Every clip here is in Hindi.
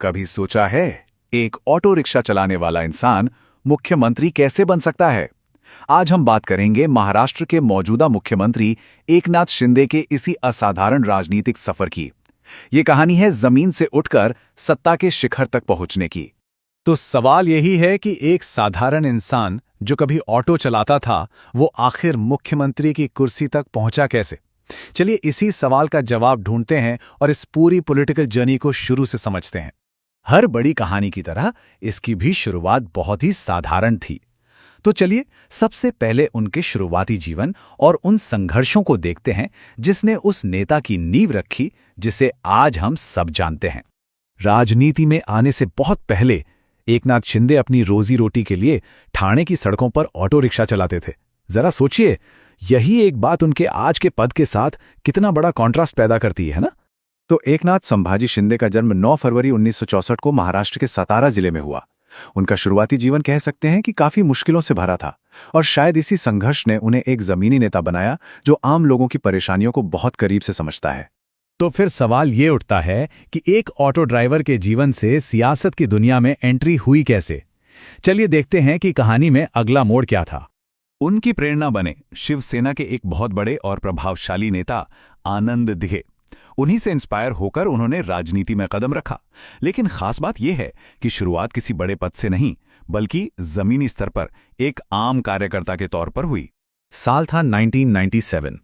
कभी सोचा है एक ऑटो रिक्शा चलाने वाला इंसान मुख्यमंत्री कैसे बन सकता है? आज हम बात करेंगे महाराष्ट्र के मौजूदा मुख्यमंत्री एकनाथ शिंदे के इसी असाधारण राजनीतिक सफर की। ये कहानी है जमीन से उठकर सत्ता के शिखर तक पहुंचने की। तो सवाल यही है कि एक साधारण इंसान जो कभी ऑटो चलाता था, वो आखिर मुख्यमंत्री की कुर्सी तक पहुंचा कैसे? चलिए इसी सवाल का जवाब ढूंढते हैं और इस पूरी पॉलिटिकल जर्नी को शुरू से समझते हैं। हर बड़ी कहानी की तरह इसकी भी शुरुआत बहुत ही साधारण थी। तो चलिए सबसे पहले उनके शुरुआती जीवन और उन संघर्षों को देखते हैं जिसने उस नेता की नींव रखी जिसे आज हम सब जानते हैं। राजनीति में आने से बहुत पहले एकनाथ शिंदे अपनी रोजी रोटी के लिए ठाणे की सड़कों पर ऑटो रिक्शा चलाते थे। जरा सोचिए, यही एक बात उनके आज के पद के साथ कितना बड़ा कॉन्ट्रास्ट पैदा करती है ना? तो एकनाथ संभाजी शिंदे का जन्म 9 फरवरी 1964 को महाराष्ट्र के सतारा जिले में हुआ। उनका शुरुआती जीवन कह सकते हैं कि काफी मुश्किलों से भरा था और शायद इसी संघर्ष ने उन्हें एक जमीनी नेता बनाया जो आम लोगों की परेशानियों को बहुत करीब से समझता है। तो फिर सवाल ये उठता है कि एक ऑटो ड्राइवर के जीवन से सियासत की दुनिया में एंट्री हुई कैसे? चलिए देखते हैं कि कहानी में अगला मोड़ क्या था। उनकी प्रेरणा बने शिवसेना के एक बहुत बड़े और प्रभावशाली नेता आनंद दिघे। उन्हीं से इंस्पायर होकर उन्होंने राजनीति में कदम रखा। लेकिन खास बात यह है कि शुरुआत किसी बड़े पद से नहीं, बल्कि जमीनी स्तर पर एक आम कार्यकर्ता के तौर पर हुई। साल था 1997।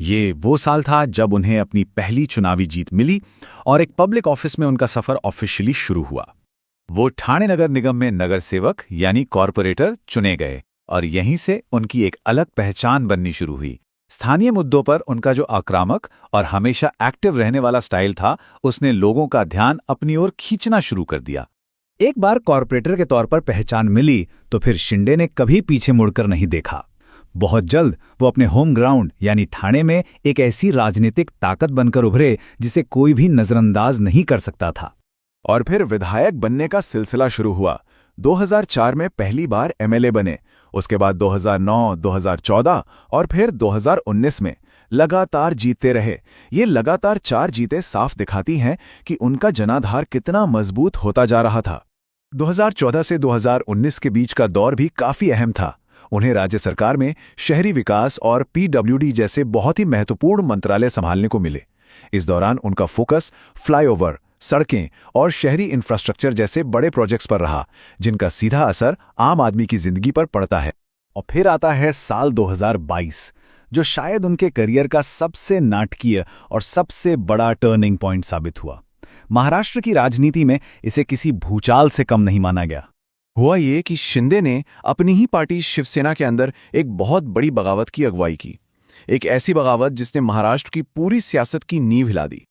ये वो साल था जब उन्हें अपनी पहली चुनावी जीत मिली और एक पब्लिक ऑफिस में उनका सफर ऑफिशियली शुरू हुआ। वो ठाणे नगर निगम में नगर सेवक यानी कॉरपोरेटर चुने गए और यहीं से उनकी एक अलग पहचान बननी शुरू हुई। स्थानीय मुद्दों पर उनका जो आक्रामक और हमेशा एक्टिव रहने वाला स्टाइल था, उसने लोगों का ध्यान अपनी ओर खींचना शुरू कर दिया। एक बार कॉरपोरेटर के तौर पर पहचान मिली तो फिर शिंदे ने कभी पीछे मुड़कर नहीं देखा। बहुत जल्द वो अपने होम ग्राउंड यानी ठाणे में एक ऐसी राजनीतिक ताकत बनकर उभरे जिसे कोई भी नजरअंदाज नहीं कर सकता था। और फिर विधायक बनने का सिलसिला शुरू हुआ। 2004 में पहली बार एमएलए बने, उसके बाद 2009, 2014 और फिर 2019 में लगातार जीतते रहे। ये लगातार 4 जीतें साफ दिखाती हैं कि उनका जनाधार कितना मजबूत होता जा रहा था। 2014 से 2019 के बीच का दौर भी काफी अहम था। उन्हें राज्य सरकार में शहरी विकास और पीडब्ल्यूडी जैसे बहुत ही महत्वपूर्ण मंत्रालय संभालने को मिले। इस दौरान उनका फोकस फ्लाईओवर, सड़कें और शहरी इंफ्रास्ट्रक्चर जैसे बड़े प्रोजेक्ट्स पर रहा, जिनका सीधा असर आम आदमी की जिंदगी पर पड़ता है। और फिर आता है साल 2022, जो शायद उनके करियर का सबसे नाटकीय और सबसे बड़ा टर्निंग पॉइंट साबित हुआ। महाराष्ट्र की राजनीति में इसे किसी भूचाल से कम नहीं माना गया। हुआ ये कि शिंदे ने अपनी ही पार्टी शिवसेना के अंदर एक बहुत बड़ी बगावत की अगुवाई की। एक ऐसी बगावत जिसने महाराष्ट्र की पूरी सियासत की नींव हिला दी।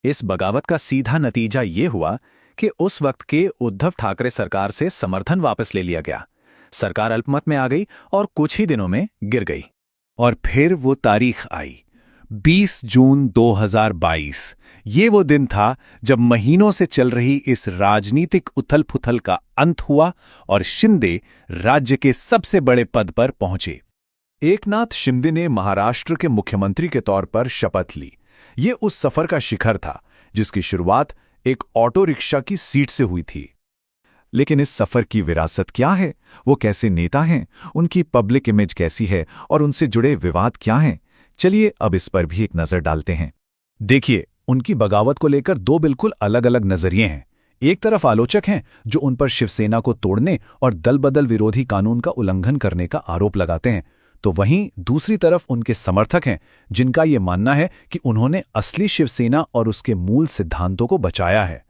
इस बगावत का सीधा नतीजा ये हुआ कि उस वक्त के उद्धव ठाकरे सरकार से समर्थन वापस ले लिया गया। सरकार अल्पमत में आ गई और कुछ ही दिनों में गिर गई। और फिर वो तारीख आई, 20 जून 2022। ये वो दिन था जब महीनों से चल रही इस राजनीतिक उथल-पुथल का अंत हुआ और शिंदे राज्य के सबसे बड़े पद पर पहुंचे। एकनाथ शिंदे ने महाराष्ट्र के मुख्यमंत्री के तौर पर शपथ ली। ये उस सफर का शिखर था जिसकी शुरुआत एक ऑटो रिक्शा की सीट से हुई थी। लेकिन इस सफर की विरासत क्या है? वो कैसे नेता हैं? उनकी पब्लिक इमेज कैसी है और उनसे जुड़े विवाद क्या हैं? चलिए अब इस पर भी एक नजर डालते हैं। देखिए, उनकी बगावत को लेकर 2 बिल्कुल अलग अलग नजरिए हैं। एक तरफ आलोचक हैं जो उन पर शिवसेना को तोड़ने और दल बदल विरोधी कानून का उल्लंघन करने का आरोप लगाते हैं, तो वहीं दूसरी तरफ उनके समर्थक हैं जिनका ये मानना है कि उन्होंने असली शिवसेना और उसके मूल सिद्धांतों को बचाया है।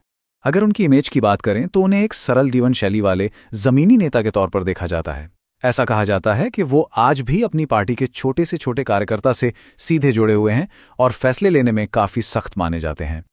अगर उनकी इमेज की बात करें तो उन्हें एक सरल जीवन शैली वाले जमीनी नेता के तौर पर देखा जाता है। ऐसा कहा जाता है कि वो आज भी अपनी पार्टी के छोटे से छोटे कार्यकर्ता से सीधे जुड़े हुए हैं और फैसले लेने में काफी सख्त माने जाते हैं।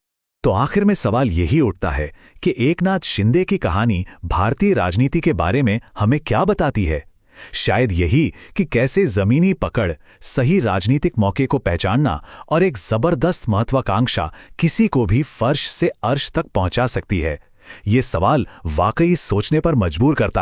तो आखिर में सवाल यही उठता है कि एकनाथ शिंदे की कहानी भारतीय राजनीति के बारे में हमें क्या बताती है? शायद यही कि कैसे जमीनी पकड़, सही राजनीतिक मौके को पहचानना और एक जबरदस्त महत्वाकांक्षा किसी को भी फर्श से अर्श तक पहुंचा सकती है। ये सवाल वाकई सोचने पर मजबूर करता है।